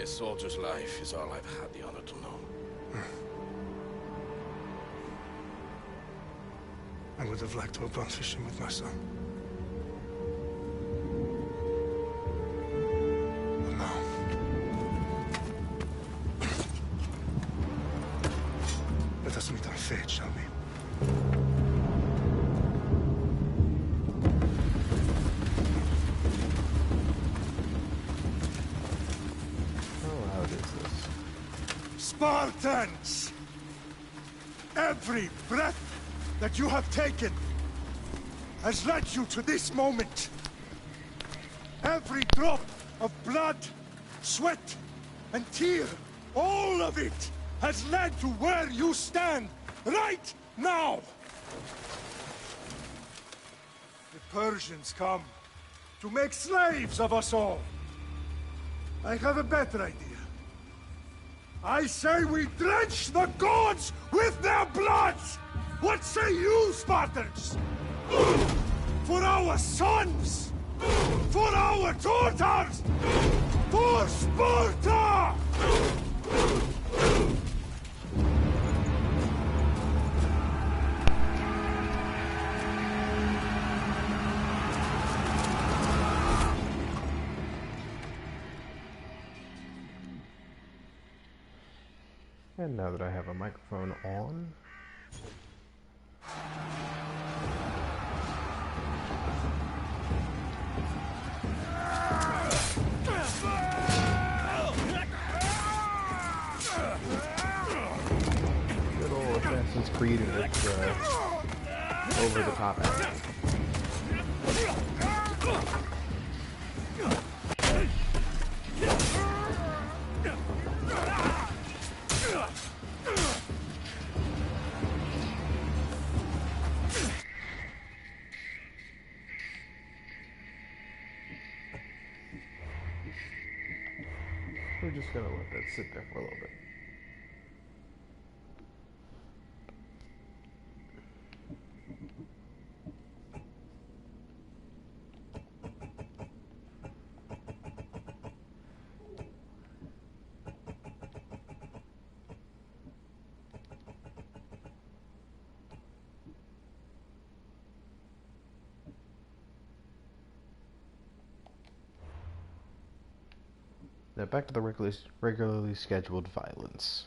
A soldier's life is all I've had the honor to know. I would have liked to have gone fishing with my son. But no. Let us meet our fate, shall we? Spartans! Every breath that you have taken has led you to this moment. Every drop of blood, sweat, and tear, all of it has led to where you stand right now. The Persians come to make slaves of us all. I have a better idea. I say we drench the gods with their bloods! What say you, Spartans? For our sons! For our daughters! For Sparta! And now that I have a microphone on, good old Assassin's Creed and its over-the-top action. We're just gonna let that sit there for a little bit. Now back to the regularly scheduled violence.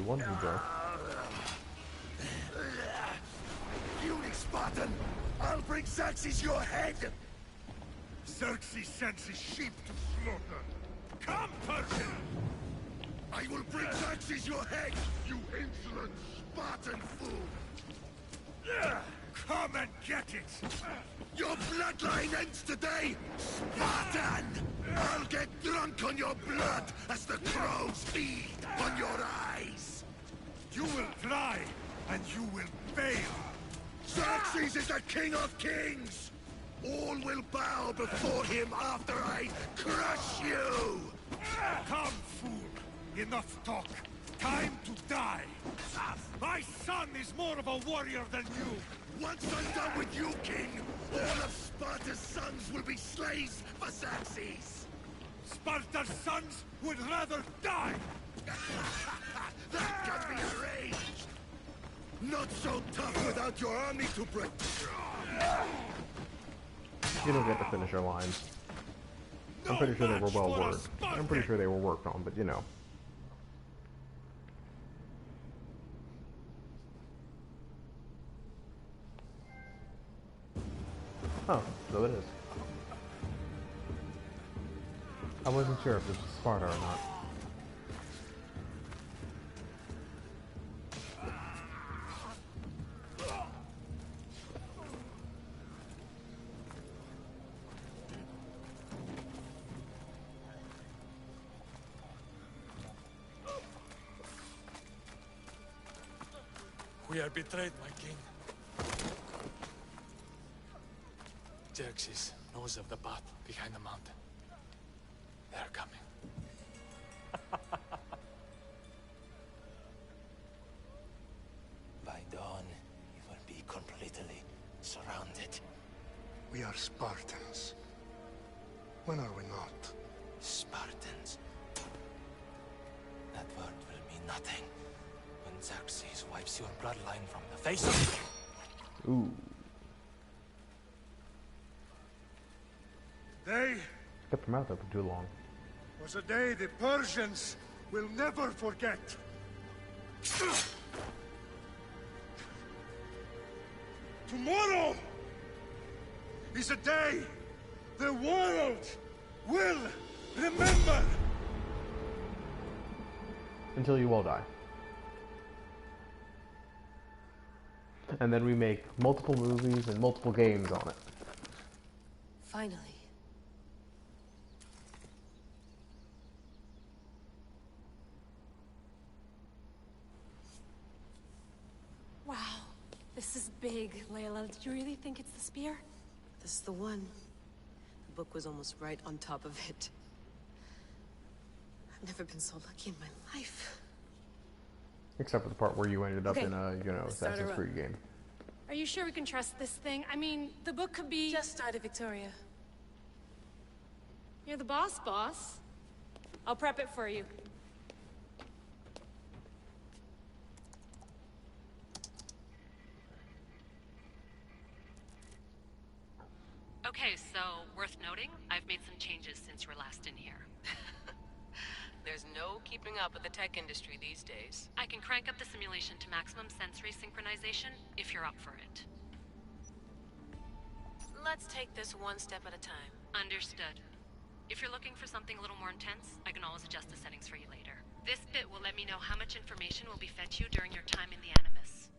One who go. Puny Spartan! I'll bring Xerxes your head! Xerxes sends his sheep to slaughter! Come, Persian! I will This is your head, you insolent Spartan fool! Come and get it! Your bloodline ends today, Spartan! I'll get drunk on your blood as the crows feed on your eyes! You will try, and you will fail! Xerxes is the king of kings! All will bow before him after I crush you! Come, fool! Enough talk! Time to die! My son is more of a warrior than you! Once I'm done with you, king, all of Sparta's sons will be slaves for Xerxes! Sparta's sons would rather die! That can be arranged! Not so tough without your army to break. You don't get to finish your lines. I'm pretty sure they were well worded. I'm pretty sure they were worked on, but you know. Oh, so it is. I wasn't sure if this was Sparta or not. We are betrayed, my king. Xerxes knows of the path behind the mountain. They are coming. By dawn, you will be completely surrounded. We are Spartans. When are we not? Spartans. That word will mean nothing when Xerxes wipes your bloodline from the face of... Ooh. They Kept your mouth open too long. was a day the Persians will never forget. Tomorrow is a day the world will remember. Until you all die. And then we make multiple movies and multiple games on it. Finally. Wow, this is big, Layla. Did you really think it's the spear? This is the one. The book was almost right on top of it. I've never been so lucky in my life. Except for the part where you ended up Okay, in a, you know, let's start Assassin's her Creed game. Are you sure we can trust this thing? I mean, the book could be... Just started, Victoria. You're the boss. I'll prep it for you. Okay, so worth noting, I've made some changes since you were last in here. There's no keeping up with the tech industry these days. I can crank up the simulation to maximum sensory synchronization if you're up for it. Let's take this one step at a time. Understood. If you're looking for something a little more intense, I can always adjust the settings for you later. This bit will let me know how much information will be fed to you during your time in the Animus.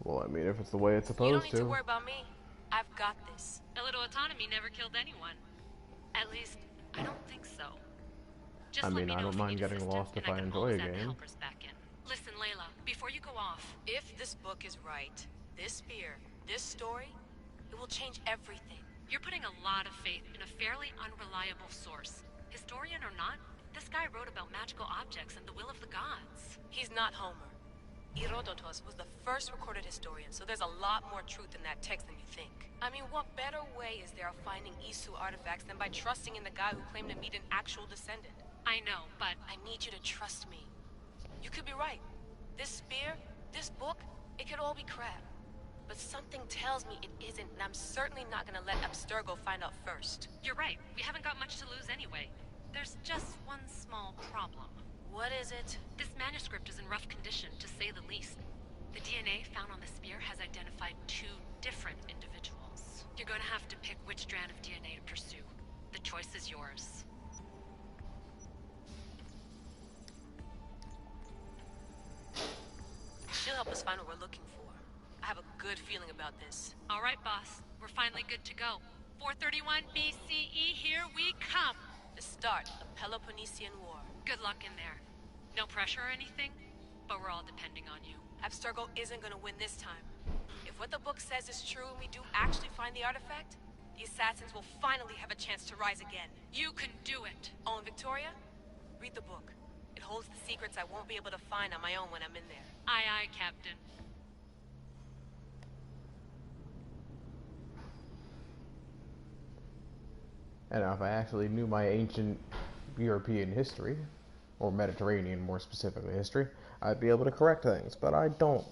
Well, I mean, if it's the way it's supposed You don't need to to. worry about me. I've got this. A little autonomy never killed anyone. At least, I don't think so. Just I let mean, me I know don't if you mind need getting assistance, lost and if I can enjoy always a add the game. helpers back in. Listen, Layla, before you go off, If this book is right, this spear, this story, it will change everything. you're putting a lot of faith in a fairly unreliable source. Historian or not, this guy wrote about magical objects and the will of the gods. He's not Homer. Herodotus was the first recorded historian, so there's a lot more truth in that text than you think. I mean, what better way is there of finding Isu artifacts than by trusting in the guy who claimed to meet an actual descendant? I know, but I need you to trust me. You could be right. This spear, this book, it could all be crap. But something tells me it isn't, and I'm certainly not gonna let Abstergo find out first. you're right. We haven't got much to lose anyway. There's just one small problem. What is it? This manuscript is in rough condition, to say the least. The DNA found on the spear has identified 2 different individuals. You're gonna have to pick which strand of DNA to pursue. The choice is yours. She'll help us find what we're looking for. I have a good feeling about this. All right, boss. We're finally good to go. 431 BCE, here we come! The start of Peloponnesian War. Good luck in there. No pressure or anything, but we're all depending on you. Abstergo isn't gonna win this time. If what the book says is true and we do actually find the artifact, the assassins will finally have a chance to rise again. You can do it! Oh, and Victoria? Read the book. It holds the secrets I won't be able to find on my own when I'm in there. Aye, aye, Captain. And if I actually knew my ancient European history, or Mediterranean more specifically history, I'd be able to correct things, but I don't.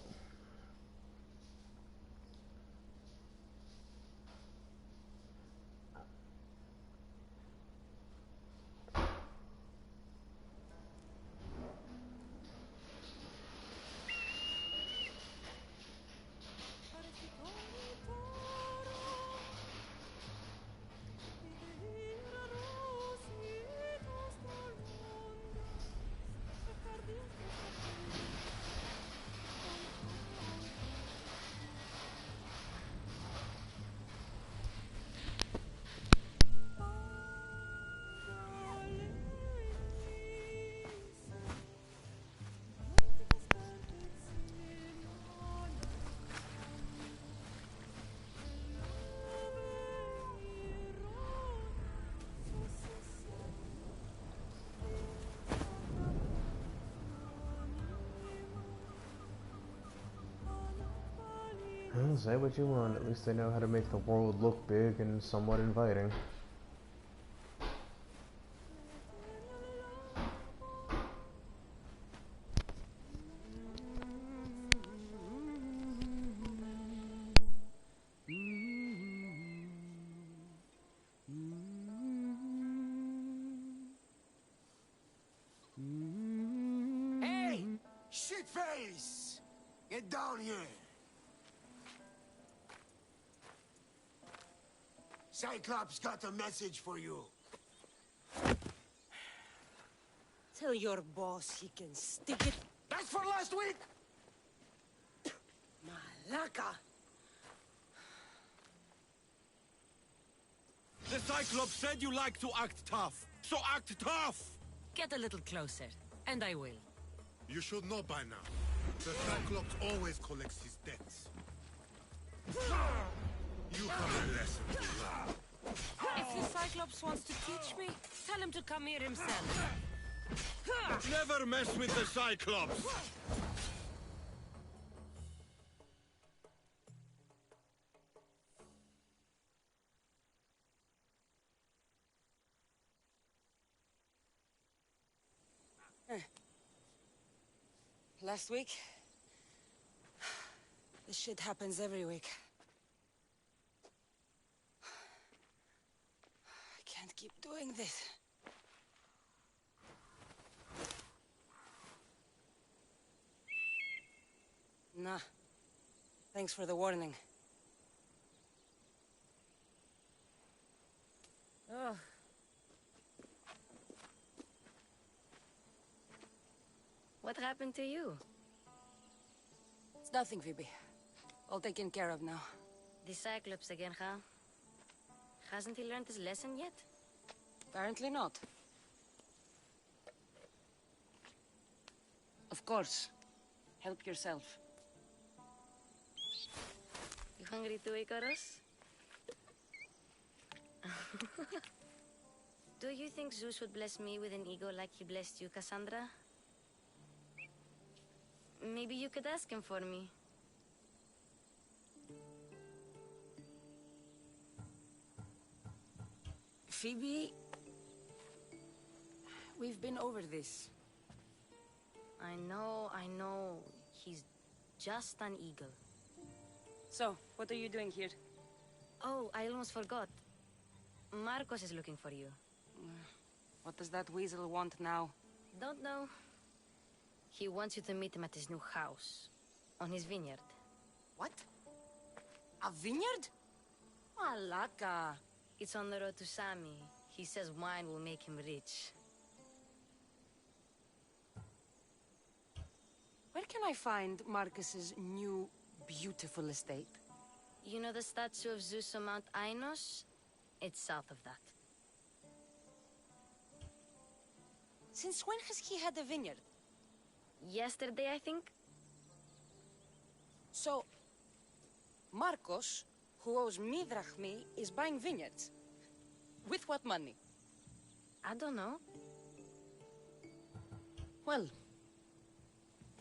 Well, say what you want, at least they know how to make the world look big and somewhat inviting. Hey! Shitface! Get down here! Cyclops got a message for you. Tell your boss he can stick it. That's for last week! Malaka! The Cyclops said you like to act tough, so act tough! Get a little closer, and I will. You should know by now. The Cyclops always collects his debts. You have a lesson to learn. If the Cyclops wants to teach me, tell him to come here himself. Never mess with the Cyclops! Last week? This shit happens every week. I can't keep doing this. Nah. Thanks for the warning. Oh. What happened to you? It's nothing, Phoebe. All taken care of now. The Cyclops again, huh? Hasn't he learned his lesson yet? Apparently not. Of course. Help yourself. You hungry too, Icarus? Do you think Zeus would bless me with an ego like he blessed you, Cassandra? Maybe you could ask him for me. Phoebe... We've been over this. I know. He's just an eagle. So, what are you doing here? Oh, I almost forgot. Marcos is looking for you. What does that weasel want now? Don't know. He wants you to meet him at his new house. On his vineyard. What? A vineyard? Malaka. It's on the road to Sami. He says wine will make him rich. Where can I find Marcus's new, beautiful estate? You know the statue of Zeus on Mount Ainos? It's south of that. Since when has he had a vineyard? Yesterday, I think? So, Marcos, who owes me drachmi, is buying vineyards. With what money? I don't know. Well,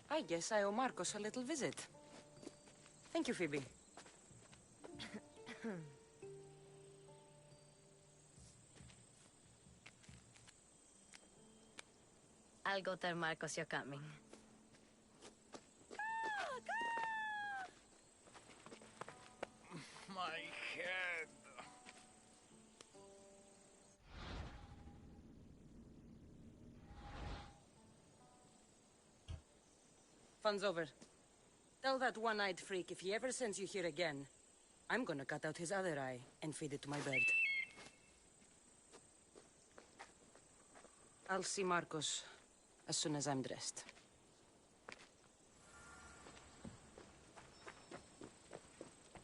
I guess I owe Marcos a little visit. Thank you, Phoebe. I'll go tell Marcos you're coming. My head. Fun's over. Tell that one-eyed freak if he ever sends you here again, I'm gonna cut out his other eye and feed it to my bird. I'll see Marcos as soon as I'm dressed.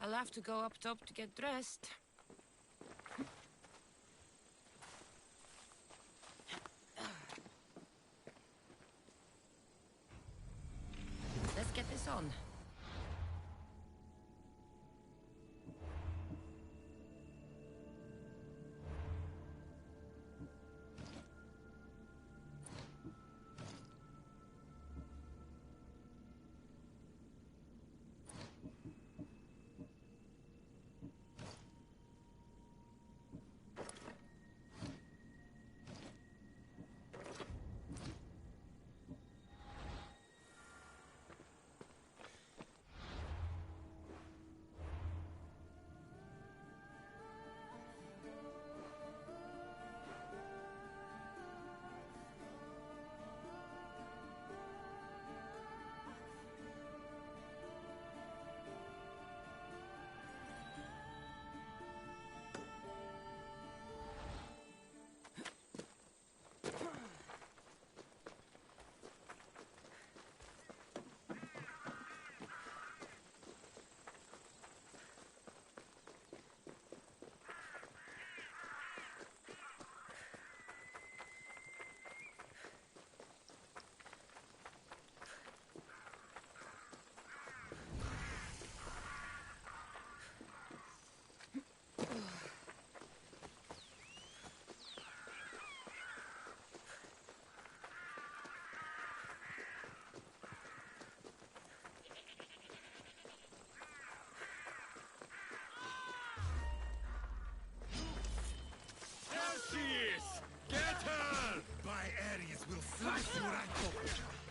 I'll have to go up top to get dressed. Let's get this on.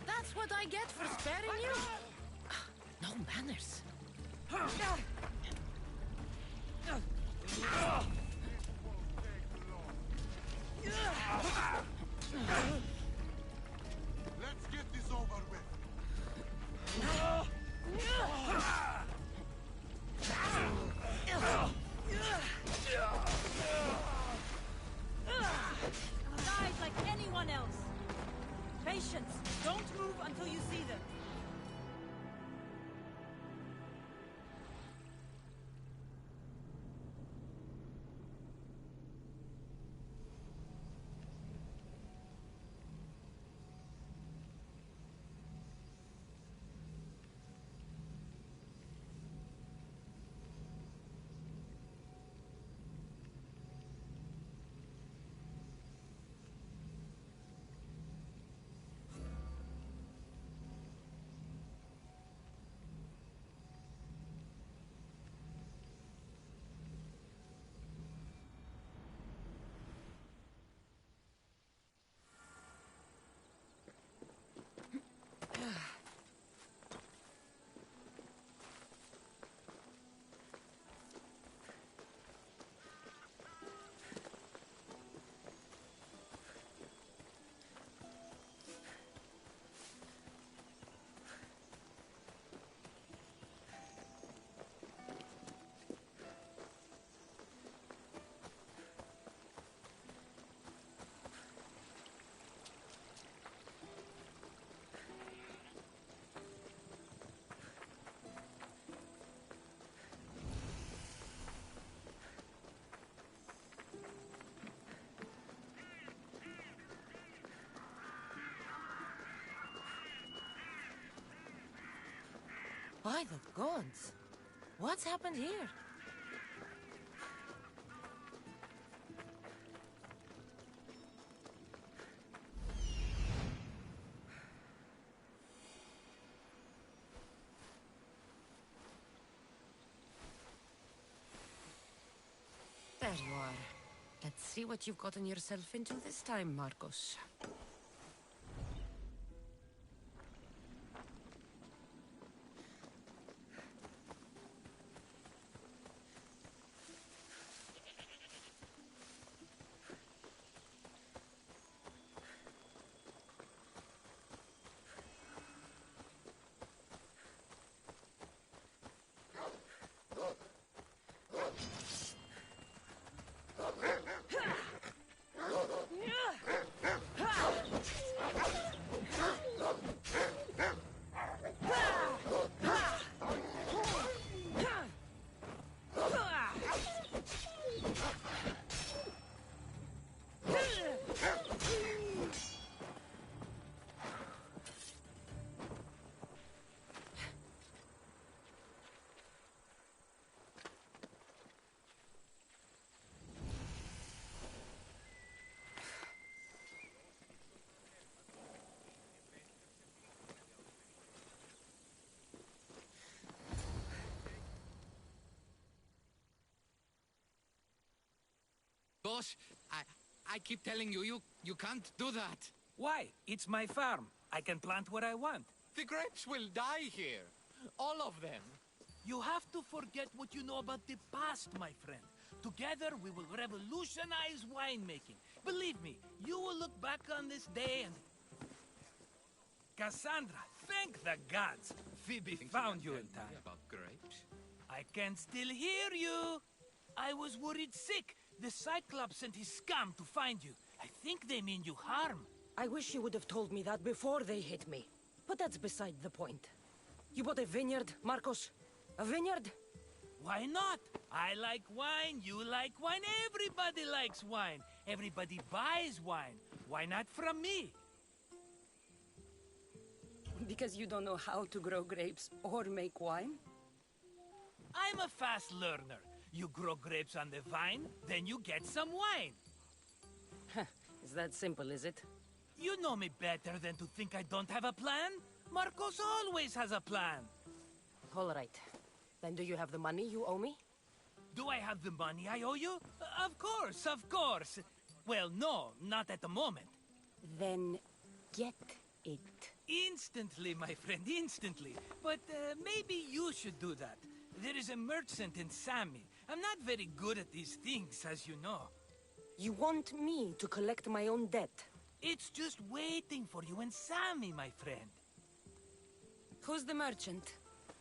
That's what I get for sparing you? No manners. Let's get this over with. Died like anyone else. Patience. Don't move until you see them. By the gods! What's happened here? There you are. Let's see what you've gotten yourself into this time, Marcos. Boss, I keep telling you, you can't do that. Why? It's my farm. I can plant what I want. The grapes will die here. All of them. You have to forget what you know about the past, my friend. Together, we will revolutionize winemaking. Believe me, you will look back on this day and... Cassandra, thank the gods. Phoebe found you in time. About grapes? I can still hear you. I was worried sick. The Cyclops sent his scum to find you. I think they mean you harm. I wish you would have told me that before they hit me. But that's beside the point. You bought a vineyard, Marcos? A vineyard? Why not? I like wine, you like wine, everybody likes wine. Everybody buys wine. Why not from me? Because you don't know how to grow grapes or make wine? I'm a fast learner. You grow grapes on the vine, then you get some wine. Is that simple, is it? You know me better than to think I don't have a plan. Marcos always has a plan. All right. Then do you have the money you owe me? Do I have the money I owe you? Of course, of course. Well, no, not at the moment. Then get it. Instantly, my friend, instantly. But maybe you should do that. There is a merchant in Sami. I'm not very good at these things, as you know. You want me to collect my own debt? It's just waiting for you in Sami, my friend. Who's the merchant?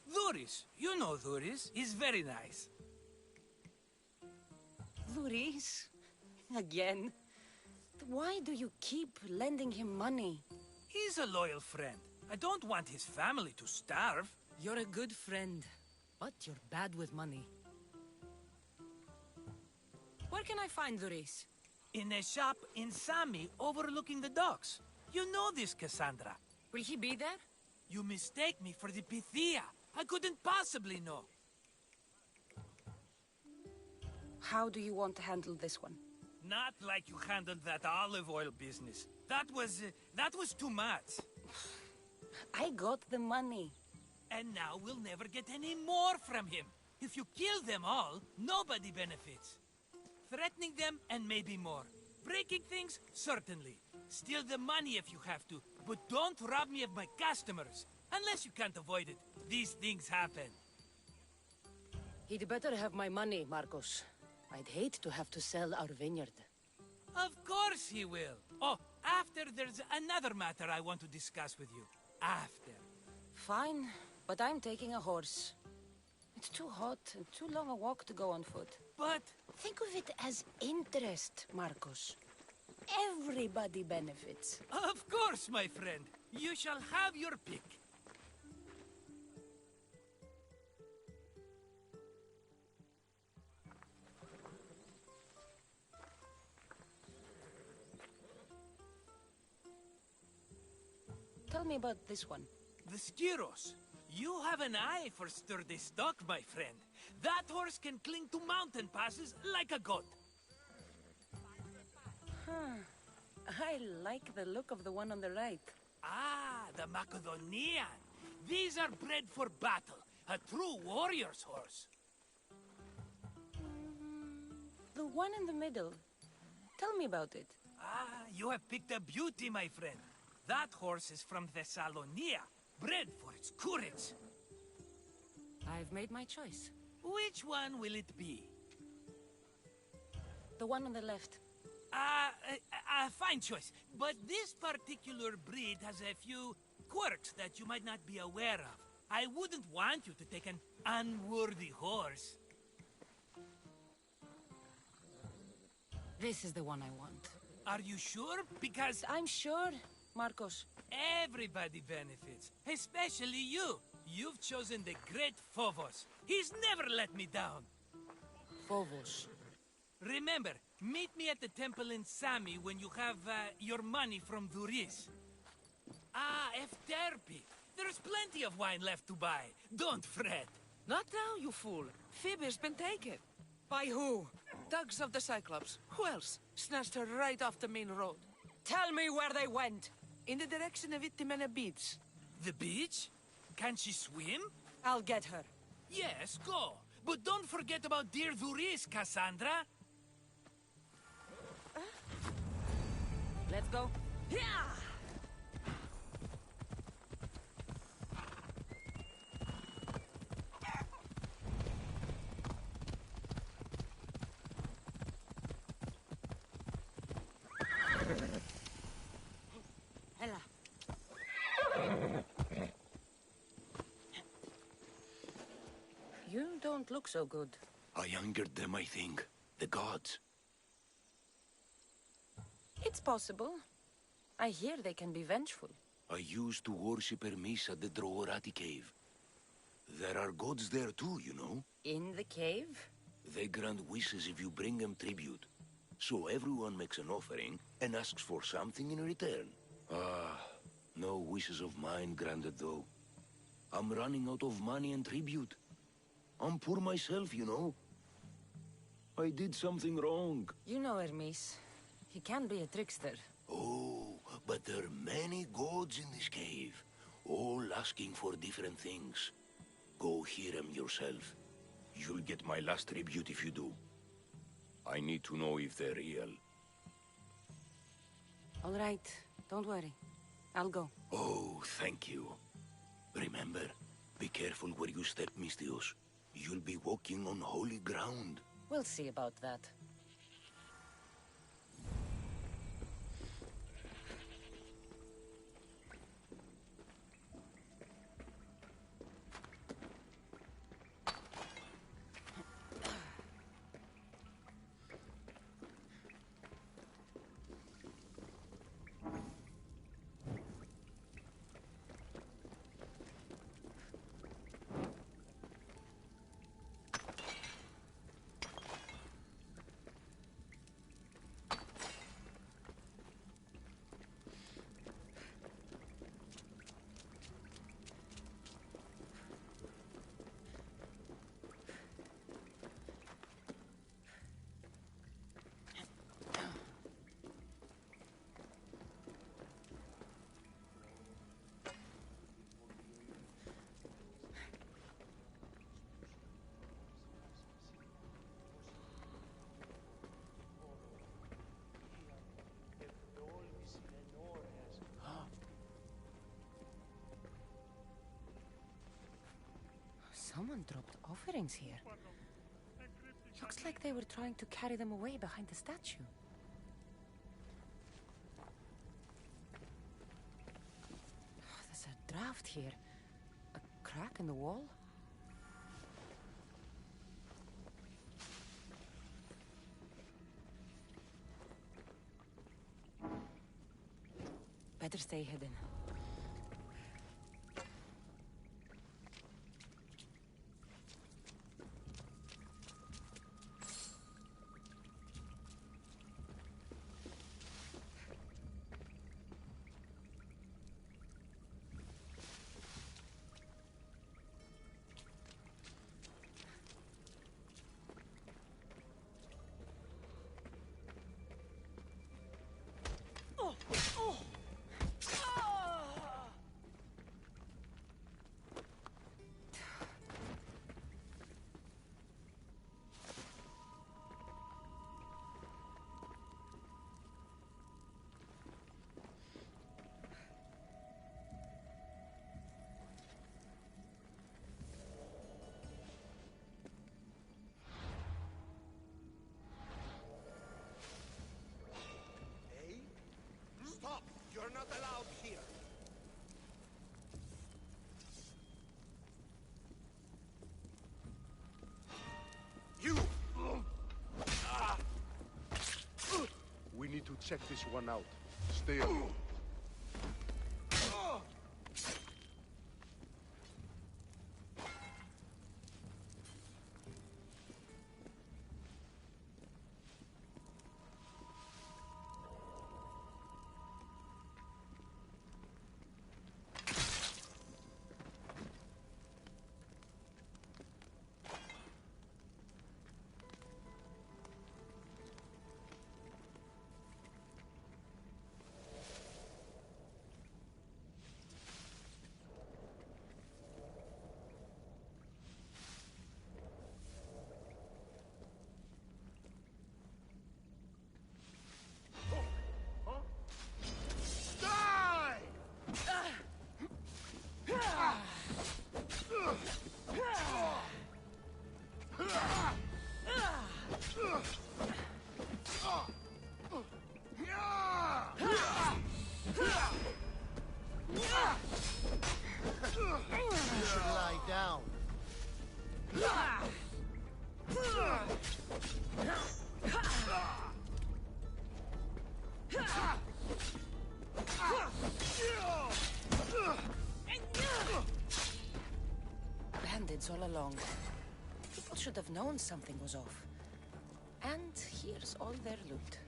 Dhuris. You know Dhuris. He's very nice. Dhuris? Again? Why do you keep lending him money? He's a loyal friend. I don't want his family to starve. You're a good friend, but you're bad with money. Where can I find Dhuris? In a shop in Sami overlooking the docks. You know this, Cassandra. Will he be there? You mistake me for the Pythia. I couldn't possibly know. How do you want to handle this one? Not like you handled that olive oil business. That was too much. I got the money. And now we'll never get any more from him. If you kill them all, nobody benefits. Threatening them, and maybe more. Breaking things, certainly. Steal the money if you have to, but don't rob me of my customers. Unless you can't avoid it. These things happen. He'd better have my money, Marcos. I'd hate to have to sell our vineyard. Of course he will. Oh, after there's another matter I want to discuss with you. After. Fine, but I'm taking a horse. It's too hot and too long a walk to go on foot. But... think of it as interest, Marcos. Everybody benefits. Of course, my friend. You shall have your pick. Tell me about this one. The Skiros. You have an eye for sturdy stock, my friend. That horse can cling to mountain passes like a goat. Huh. I like the look of the one on the right. Ah, the Macedonian. These are bred for battle. A true warrior's horse. The one in the middle. Tell me about it. Ah, you have picked a beauty, my friend. That horse is from Thessalonia, bred for its courage. I've made my choice. Which one will it be? The one on the left. A fine choice. But this particular breed has a few quirks that you might not be aware of. I wouldn't want you to take an unworthy horse. This is the one I want. Are you sure? Because I'm sure, Marcos. everybody benefits, especially you. You've chosen the great Phobos. He's never let me down. Phobos. Remember, meet me at the temple in Sami when you have your money from Duris. Ah, Efterpi. There's plenty of wine left to buy. Don't fret. Not now, you fool. Phoebe's been taken. By who? Thugs of the Cyclops. Who else? Snatched her right off the main road. Tell me where they went. In the direction of Itimena Beach. The beach? Can she swim? I'll get her. Yes, go. But don't forget about dear Duris, Cassandra. Let's go. Yeah! Hela. You don't look so good. I angered them, I think. The gods. It's possible. I hear they can be vengeful. I used to worship Hermes at the Droorati cave. There are gods there too, you know. In the cave? They grant wishes if you bring them tribute. So everyone makes an offering and asks for something in return. Ah, no wishes of mine granted though. I'm running out of money and tribute. I'm poor myself, you know. I did something wrong. You know Hermes. He can be a trickster. Oh, but there are many gods in this cave, all asking for different things. Go hear them yourself. You'll get my last tribute if you do. I need to know if they're real. All right. Don't worry. I'll go. Oh, thank you. Remember, be careful where you step, Mistios. You'll be walking on holy ground. We'll see about that. Someone dropped offerings here. Looks like they were trying to carry them away behind the statue. There's a draft here. A crack in the wall? Better stay hidden. to check this one out. Stay alert. Bandits all along. People should have known something was off. And here's all their loot.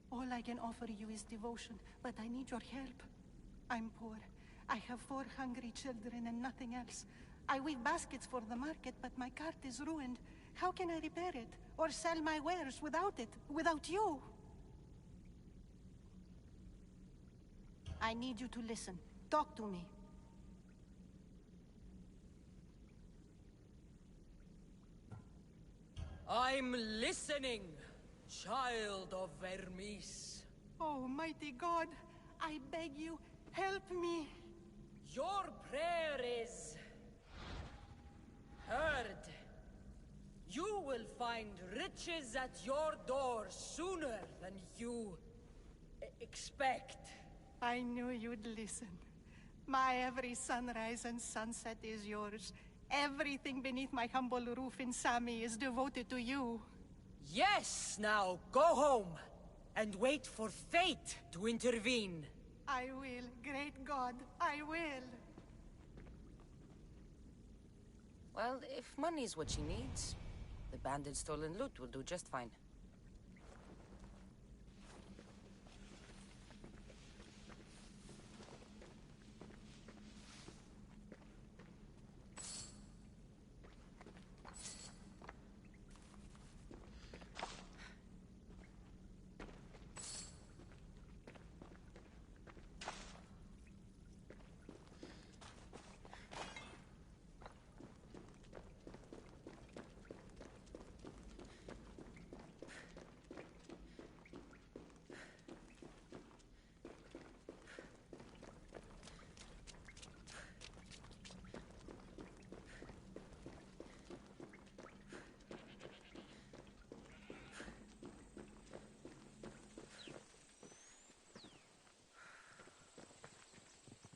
All I can offer you is devotion, but I need your help. I'm poor. I have 4 hungry children and nothing else. I weave baskets for the market, but my cart is ruined. How can I repair it? Or sell my wares without it? Without you? I need you to listen. Talk to me. I'm listening, child of Vermis. Oh, mighty God, I beg you, help me. Your prayer is heard. You will find riches at your door sooner than you expect. I knew you'd listen. My every sunrise and sunset is yours. Everything beneath my humble roof in Sami is devoted to you. Yes, now go home and wait for fate to intervene. I will, great God, I will. Well, if money's what she needs, the bandit's stolen loot will do just fine.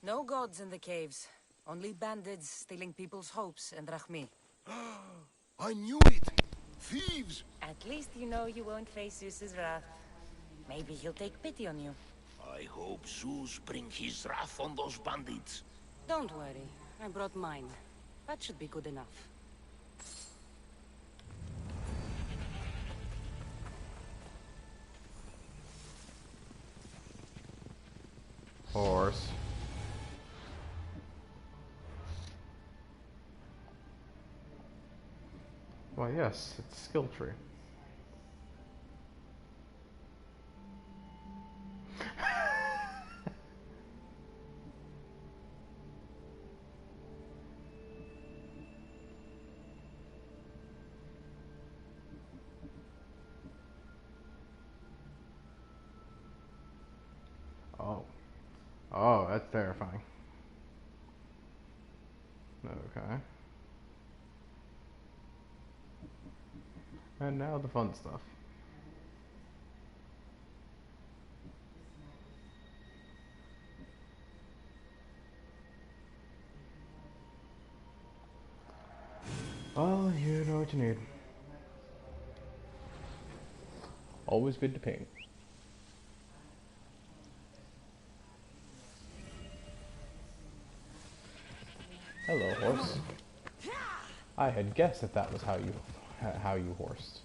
No gods in the caves. Only bandits stealing people's hopes and Rahmi. I knew it! Thieves! At least you know you won't face Zeus's wrath. Maybe he'll take pity on you. I hope Zeus brings his wrath on those bandits. Don't worry. I brought mine. That should be good enough. Horse. Well, yes, it's a skill tree. Oh. Oh, that's terrifying. Okay. And now the fun stuff. Oh, you know what you need. Always good to ping. Hello, horse. I had guessed that that was how you horsed.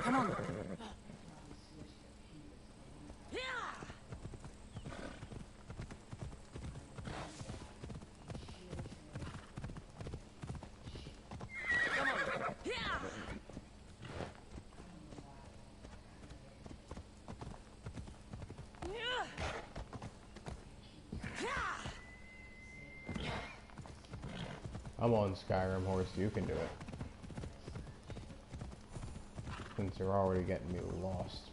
Come on. I'm on Skyrim, horse. You can do it. Since you're already getting me lost.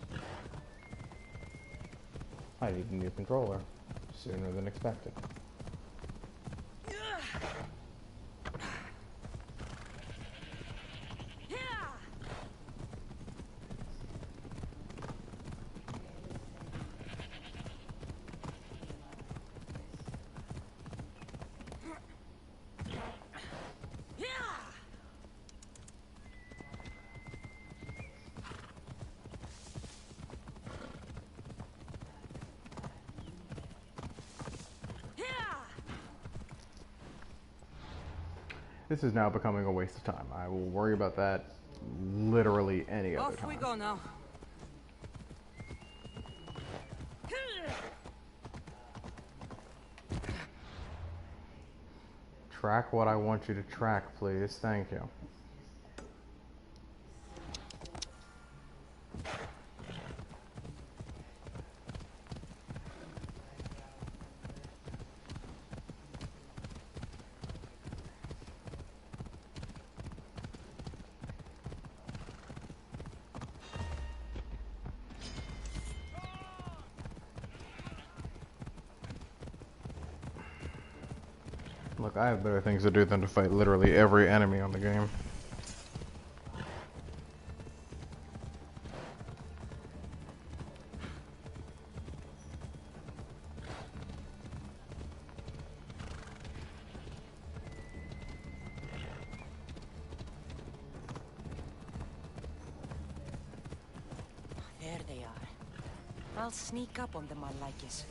I need a new controller. Sooner than expected. This is now becoming a waste of time. I will worry about that literally any other time. Off we go now. Track what I want you to track, please. Thank you. Look, I have better things to do than to fight literally every enemy on the game. There they are. I'll sneak up on them, I like it.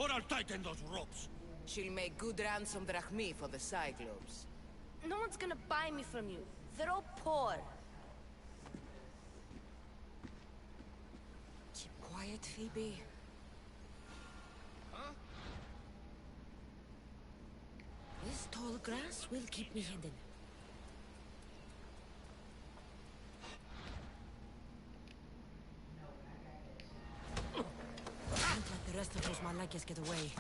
Or I'll tighten those ropes. She'll make good ransom drachmi for the Cyclops. No one's gonna buy me from you. They're all poor. Keep quiet, Phoebe. Huh? This tall grass will keep me hidden. Don't let the rest of those Malakias get away.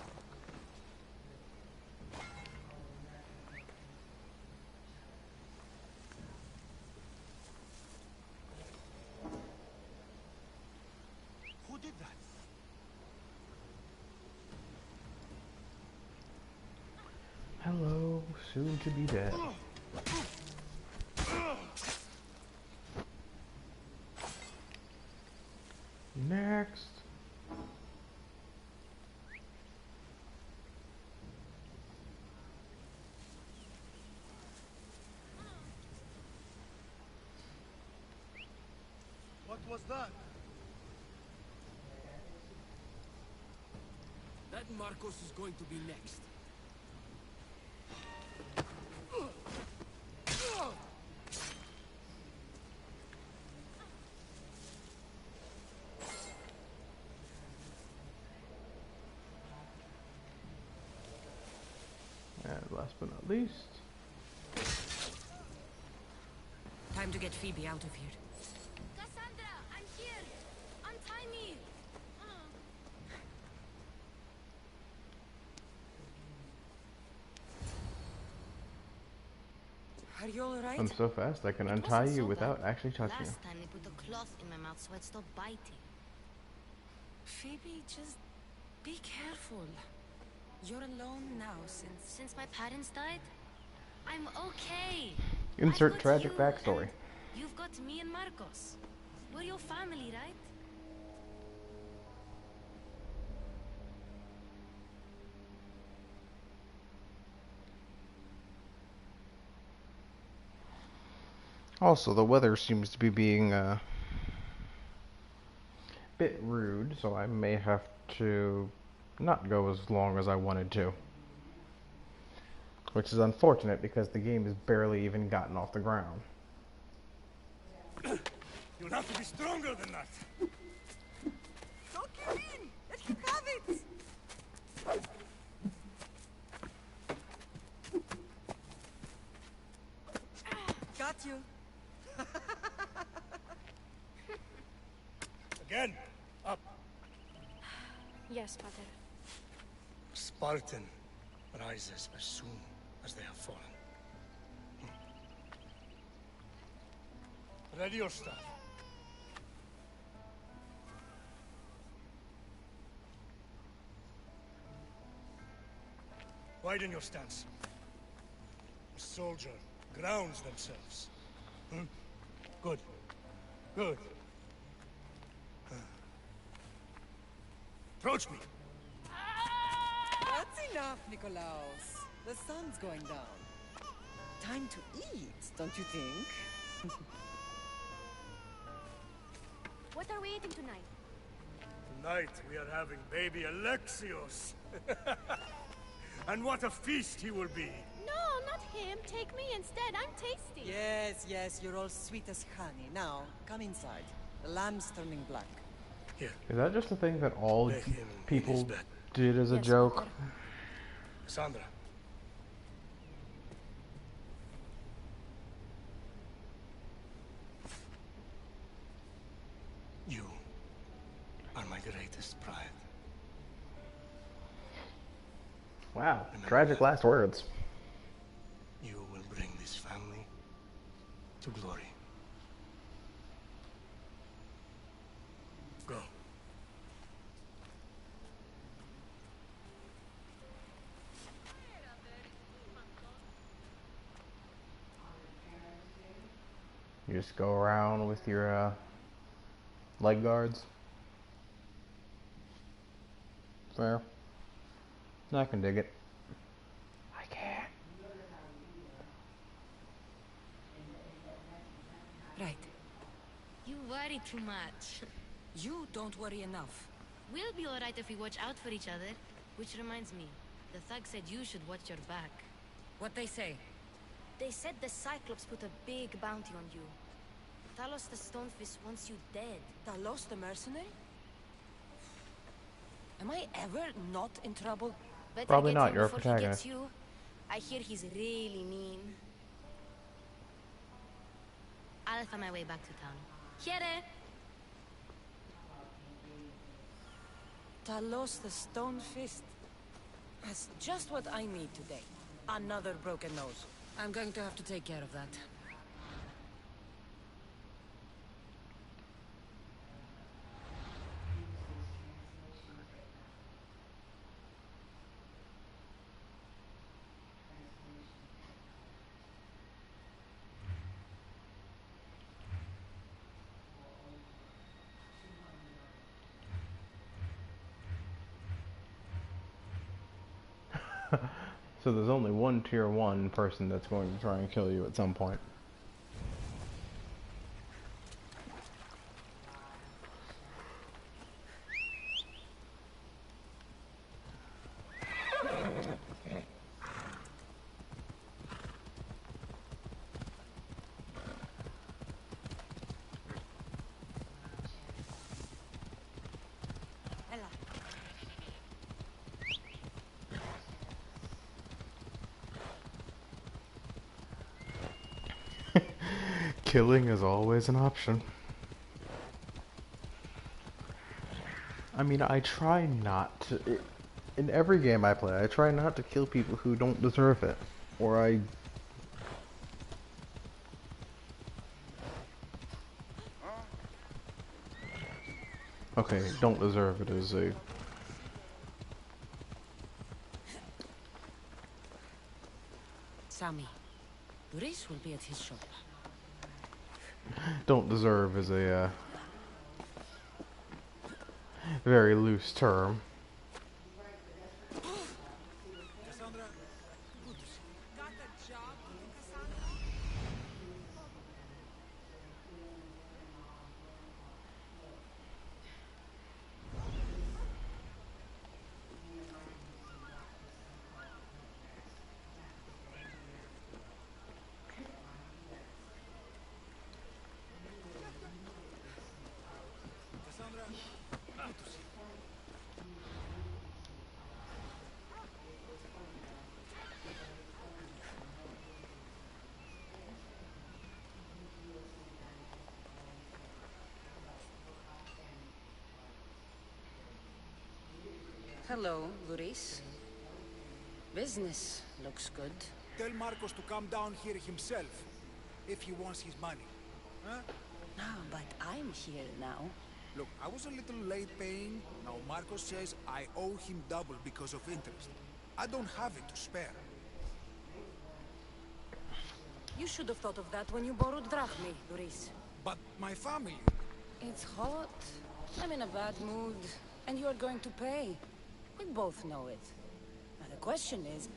Who did that? Hello, soon to be dead. What was that? That Marcos is going to be next. And last but not least, Time to get Phoebe out of here. Cassandra, I'm here. Untie me. Are you all right? I'm so fast I can untie you without actually touching you. Last time they put a cloth in my mouth so I'd stop biting. Phoebe, just be careful. You're alone now Since my parents died? I'm okay. Insert I've got tragic you backstory. and you've got me and Marcos. We're your family, right? Also, the weather seems to be being a bit rude, so I may have to not go as long as I wanted to. Which is unfortunate because the game has barely even gotten off the ground. You'll have to be stronger than that. Don't give in! Let him have it! Got you. Again, up. Yes, Father. Spartan rises as soon as they have fallen. Ready your staff. Widen your stance. A soldier grounds themselves. Good. Good. Approach me. That's enough, Nikolaos. The sun's going down. Time to eat, don't you think? What are we eating tonight? Tonight we are having baby Alexios. And what a feast he will be. No, not him. Take me instead. I'm tasty. Yes, yes, you're all sweet as honey. Now, come inside. The lamb's turning black. Here. Is that just a thing that all Lay him in his people bed. did as a joke? Cassandra. You are my greatest pride. Wow, tragic last words. You will bring this family to glory. Go. You just go around with your leg guards. Fair. I can dig it. I can. Right. You worry too much. You don't worry enough. We'll be alright if we watch out for each other. Which reminds me, the thug said you should watch your back. What they say? They said the Cyclops put a big bounty on you. Talos the Stonefist wants you dead. Talos the mercenary? Am I ever not in trouble? Better Probably get not, him you're a before he gets protagonist. you. I hear he's really mean. I'll find my way back to town. Here! Talos the Stone Fist. That's just what I need today. Another broken nose. I'm going to have to take care of that. So there's only one tier 1 person that's going to try and kill you at some point. Killing is always an option. I mean, I try not to... In every game I play, I try not to kill people who don't deserve it. Or I... Okay, don't deserve it is a... Sammy, Grace will be at his shop. Don't deserve is a very loose term. Cassandra, good to see you. Got a job, Cassandra? Cassandra, good to see you. Hello, Luis. Business looks good. Tell Marcos to come down here himself, if he wants his money. Huh? No, but I'm here now. Look, I was a little late paying. Now Marcos says I owe him double because of interest. I don't have it to spare. You should have thought of that when you borrowed drachmi, Luis. But my family... It's hot. I'm in a bad mood. And you're going to pay. We both know it. Now the question is,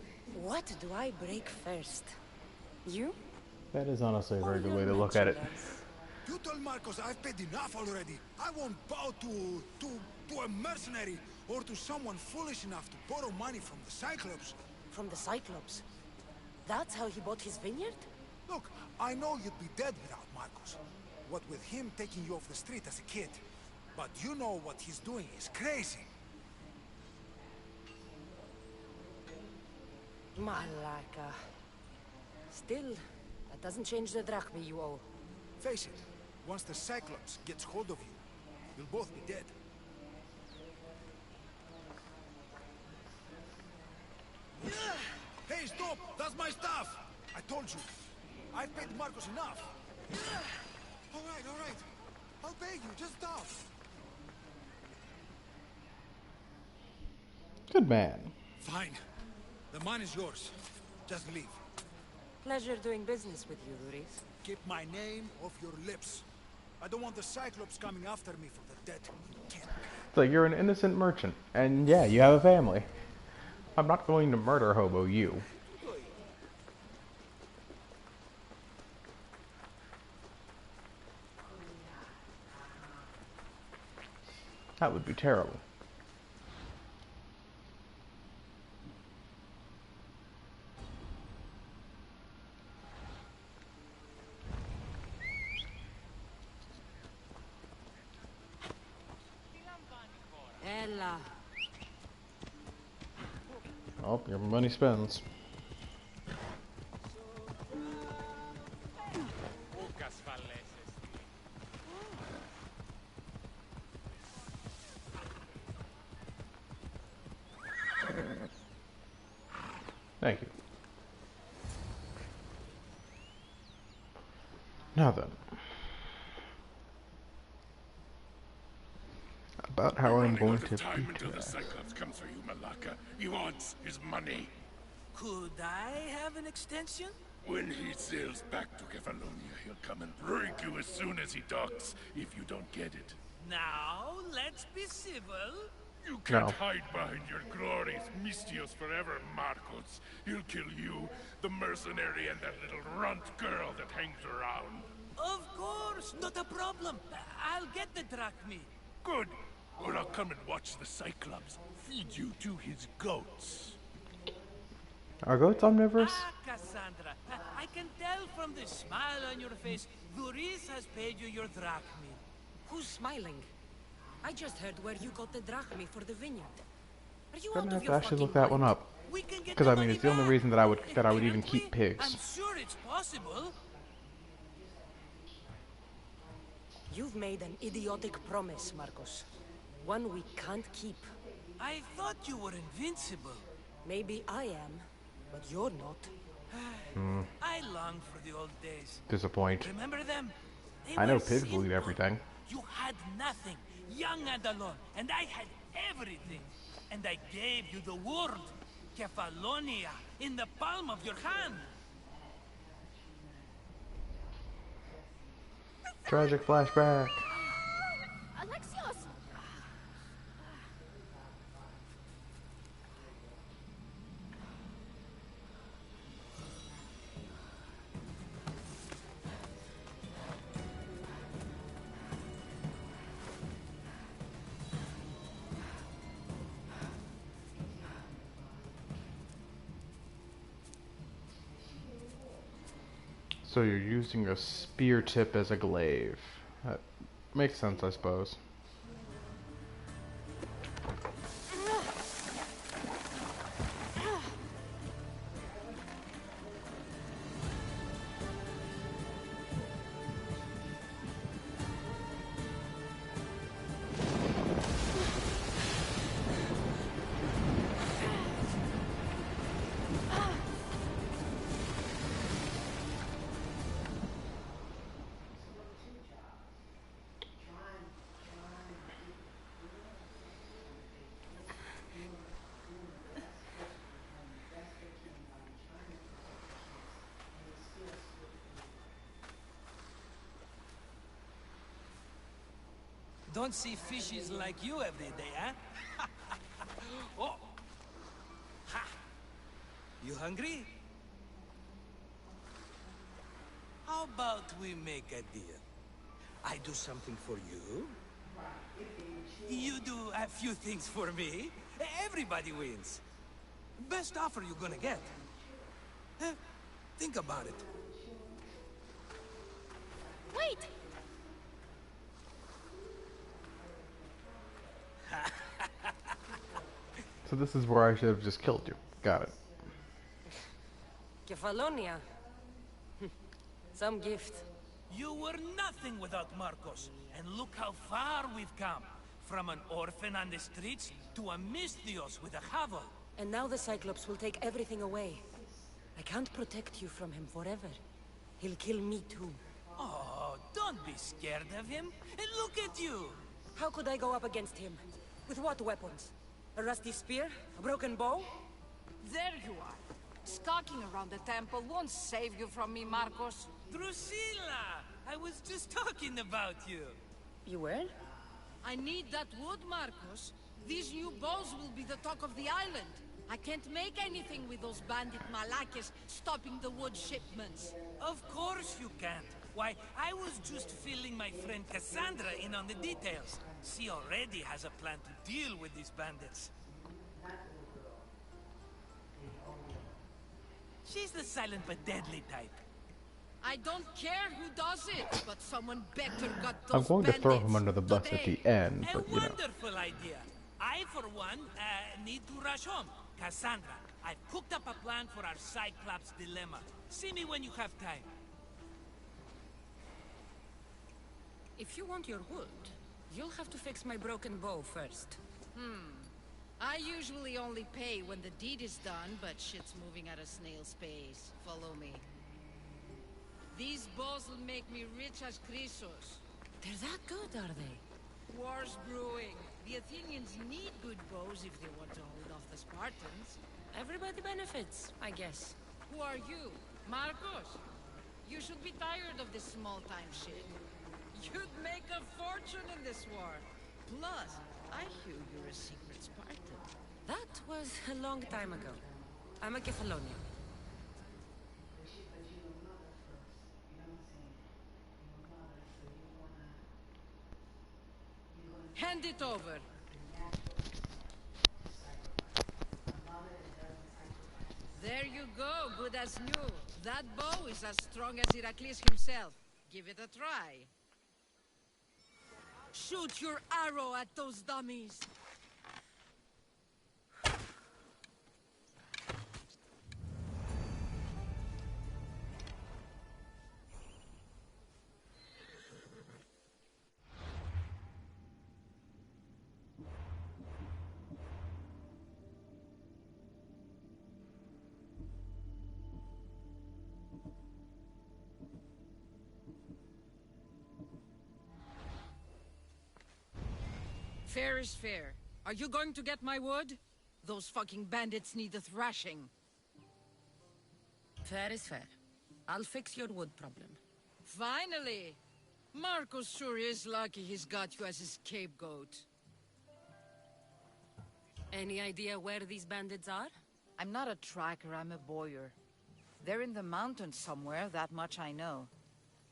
what do I break first? You? That is honestly a very good way to look at it. You told Marcos I've paid enough already. I won't bow to a mercenary or to someone foolish enough to borrow money from the Cyclops. From the Cyclops? That's how he bought his vineyard? Look, I know you'd be dead without Marcos. What with him taking you off the street as a kid. But you know what he's doing is crazy. Malaka. Still, that doesn't change the drachmi you owe. Face it, once the Cyclops gets hold of you, you'll both be dead. Hey, stop! That's my stuff! I told you. I've paid Marcos enough. All right. I'll pay you, just stop. Good man. Fine. The mine is yours. Just leave. Pleasure doing business with you, Luis. Keep my name off your lips. I don't want the Cyclops coming after me for the debt. So you're an innocent merchant, and yeah, you have a family. I'm not going to murder hobo you. That would be terrible. Ella. Oh, your money spends. Thank you. Now then. About how I'm going to time beat until the that. Cyclops comes for you, Malaka. He wants his money. Could I have an extension? When he sails back to Kefalonia, he'll come and break you as soon as he docks, if you don't get it. Now, let's be civil. You can't hide behind your glorious Mistios forever, Marcos. He'll kill you, the mercenary, and that little runt girl that hangs around. Of course, not a problem. I'll get the drachmi. Good. Or I'll come and watch the Cyclops feed you to his goats. Are goats omnivorous? Ah, Cassandra, I can tell from the smile on your face, Luis has paid you your drachmi. Who's smiling? I just heard where you got the drachmi for the vineyard. Are you Gonna out have of to your actually fucking look that one mind? up. Because I mean, it's the only reason that I would even keep I'm pigs. sure it's possible. You've made an idiotic promise, Marcos. One we can't keep. I thought you were invincible. Maybe I am, but you're not. I long for the old days. Disappoint. Remember them? They I know were pigs will eat simple. everything. You had nothing, young and alone, and I had everything. And I gave you the world, Kefalonia, in the palm of your hand. Tragic flashback. Alexios! So you're using a spear tip as a glaive. That makes sense, I suppose. Don't see fishes like you every day, huh? Oh! Ha! You hungry? How about we make a deal? I do something for you. You do a few things for me. Everybody wins. Best offer you're gonna get. Think about it. Wait! So this is where I should have just killed you. Got it. Kefalonia. Some gift. You were nothing without Marcos, and look how far we've come. From an orphan on the streets to a Misthios with a hovel. And now the Cyclops will take everything away. I can't protect you from him forever. He'll kill me too. Oh, don't be scared of him. And look at you. How could I go up against him? With what weapons? A rusty spear? A broken bow? There you are. Skulking around the temple won't save you from me, Marcos. Drusilla! I was just talking about you. You were? I need that wood, Marcos. These new bows will be the talk of the island. I can't make anything with those bandit malakes stopping the wood shipments. Of course you can't. Why, I was just filling my friend Cassandra in on the details. She already has a plan to deal with these bandits. She's the silent but deadly type. I don't care who does it, but someone better got those I'm going to throw him bandits under the bus at the end, A but you know. wonderful idea. I, for one, need to rush home. Cassandra, I've cooked up a plan for our Cyclops dilemma. See me when you have time. If you want your wood, you'll have to fix my broken bow first. I usually only pay when the deed is done, but shit's moving at a snail's pace. Follow me. These bows will make me rich as Chrysos. They're that good, are they? War's brewing. The Athenians need good bows if they want to hold off the Spartans. Everybody benefits, I guess. Who are you? Marcos? You should be tired of this small-time shit. You'd make a fortune in this war. Plus, I hear you're a secret Spartan. That was a long time ago. I'm a Kefalonia. Hand it over. There you go, good as new. That bow is as strong as Heracles himself. Give it a try. Shoot your arrow at those dummies. Fair is fair. Are you going to get my wood? Those fucking bandits need a thrashing. Fair is fair. I'll fix your wood problem. Finally! Marcos sure is lucky he's got you as his scapegoat. Any idea where these bandits are? I'm not a tracker, I'm a boyer. They're in the mountains somewhere, that much I know.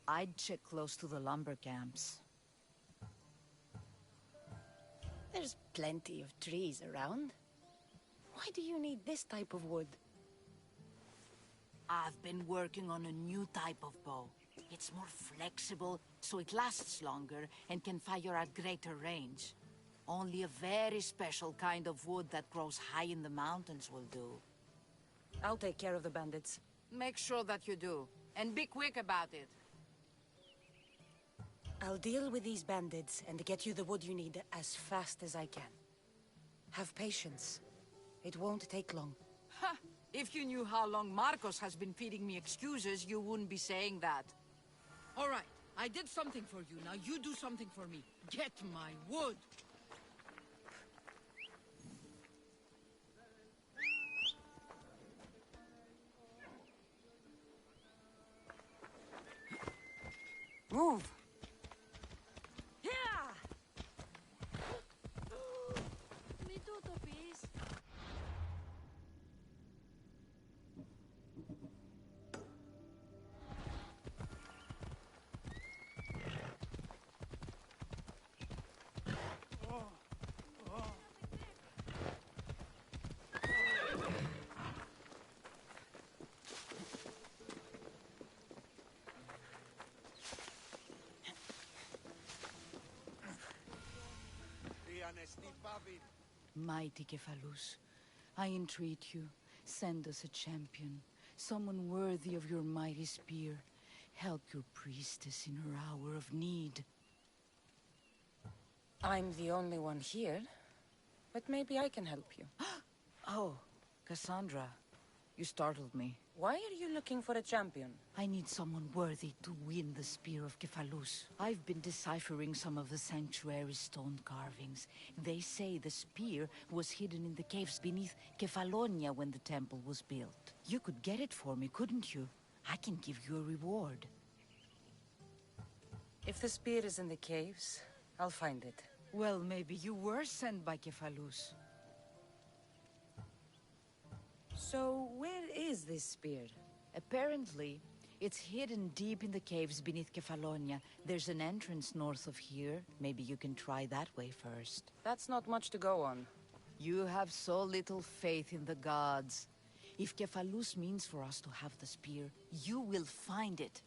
I'd check close to the lumber camps. There's plenty of trees around. Why do you need this type of wood? I've been working on a new type of bow. It's more flexible, so it lasts longer and can fire at greater range. Only a very special kind of wood that grows high in the mountains will do. I'll take care of the bandits. Make sure that you do, and be quick about it. I'll deal with these bandits and get you the wood you need as fast as I can. Have patience. It won't take long. Ha! If you knew how long Marcos has been feeding me excuses, you wouldn't be saying that. All right, I did something for you. Now you do something for me. Get my wood. Move! Mighty Cephalus, I entreat you, send us a champion, someone worthy of your mighty spear. Help your priestess in her hour of need. I'm the only one here, but maybe I can help you. Oh, Cassandra, you startled me. Why are you looking for a champion? I need someone worthy to win the spear of Cephalus. I've been deciphering some of the sanctuary's stone carvings. They say the spear was hidden in the caves beneath Kefalonia when the temple was built. You could get it for me, couldn't you? I can give you a reward. If the spear is in the caves, I'll find it. Well, maybe you were sent by Cephalus. So, where is this spear? Apparently, it's hidden deep in the caves beneath Kefalonia. There's an entrance north of here. Maybe you can try that way first. That's not much to go on. You have so little faith in the gods. If Cephalus means for us to have the spear, you will find it.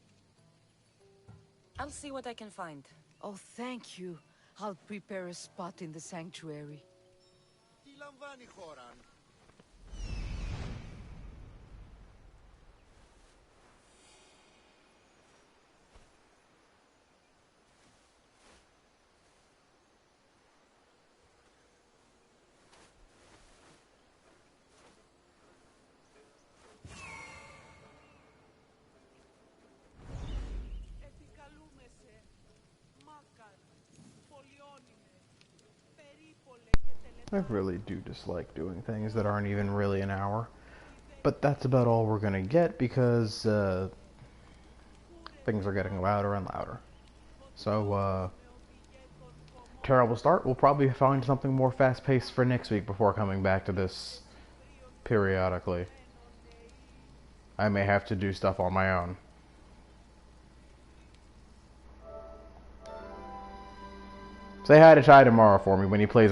I'll see what I can find. Oh, thank you. I'll prepare a spot in the sanctuary. I really do dislike doing things that aren't even really an hour. But that's about all we're gonna get because things are getting louder and louder. So, terrible start. We'll probably find something more fast-paced for next week before coming back to this periodically. I may have to do stuff on my own. Say hi to Ty tomorrow for me when he plays a